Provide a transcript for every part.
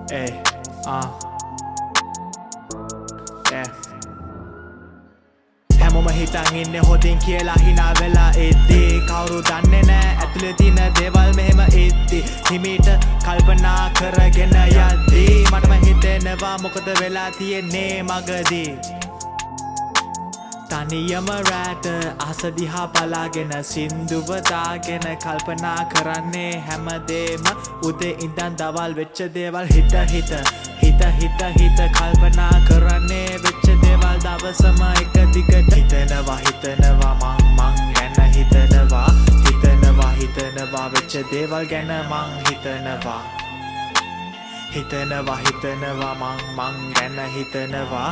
Hey, yeah. හැමෝම හිතන් ඉන්නේ හොදින් කියලා හිනා වෙලා ඉද්දී කවුරු දන්නේ නෑ ඇතුලේ තියෙන දේවල් මෙහෙම ඉද්දී හිමීට කල්පනා කරගෙන යද්දී මටම හිතෙනවා මොකද වෙලා තියෙන්නේ මගදී තනියම රැට අහස දිහා බලාගෙන සින්දුව දාගෙන කල්පනා කරන්නේ හැමදේම උදේ ඉඳන් දවල් වෙච්ච දේවල් හිත කල්පනා කරන්නේ වෙච්ච දේවල් දවසම එක දිගට හිතනවා මං ගැන හිතනවා වෙච්ච දේවල් ගැන මං හිතනවා මං ගැන හිතනවා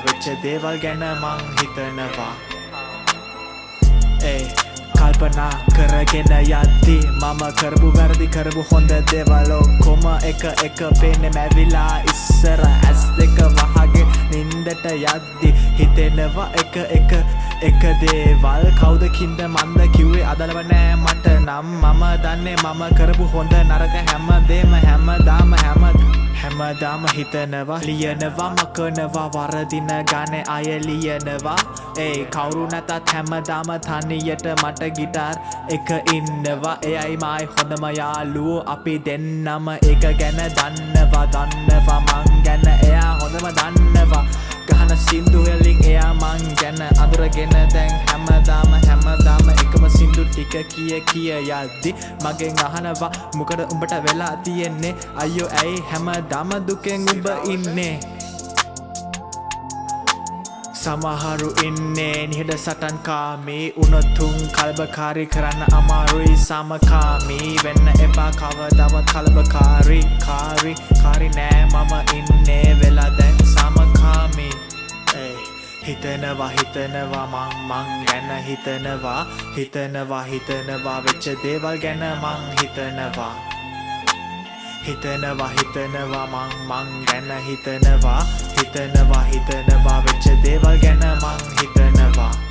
වෙච්ච දේවල් ගැන මං හිතනවා කල්පනා කරගෙන යද්දී මම කරපු වැරදි කරපු හොඳ දේවල් ඔක්කොම එක පේන්නේ මැවිලා ඉස්සර ඇස් දෙක වහගෙන නින්දට යද්දී හිතෙනවා එක දේවල් කවුද කින්ද මන්ද කිව්වේ අදලව නෑ මට නම් මම දන්නේ මම කරපු හොඳ නරක හැමදේම හැමදාම හිතනවා ලියනවා මකනවා වරදින ගානේ අය ලියනවා කවුරු නැතත් හැමදාම තනියට මට ගිටාර් එක ඉන්නවා එයයි මයි හොඳම යාළුවෝ අපි දෙන්නම ඒක ගැන දන්නවා මං ගැන එයා හොඳම දන්නවා ගහන සින්දු වලින් එයා මං ගැන අඳුරගෙන දැන් හැමදාම එකම සින්දු ටික කිය යද්දි මගෙන් අහනවා මොකද උඹට වෙලා තියෙන්නේ අයියෝ ඇයි හැමදාම දුකෙන් උඹ ඉන්නේ සමහරු ඉන්නේ නිහඬ සටන් කාමී උනොතුන් කල්බකාරී කරන්න අමාරුයි සමකාමී වෙන්න එපා කවදාවත් කලබකාරී නෑ මම ඉන්නේ වෙලා දැන් සමකාමී හිතනවා මං ගැන හිතනවා වෙච්ච දේවල් ගැන මං හිතනවා මං ගැන හිතනවා වෙච්ච දේවල් ගැන මං හිතනවා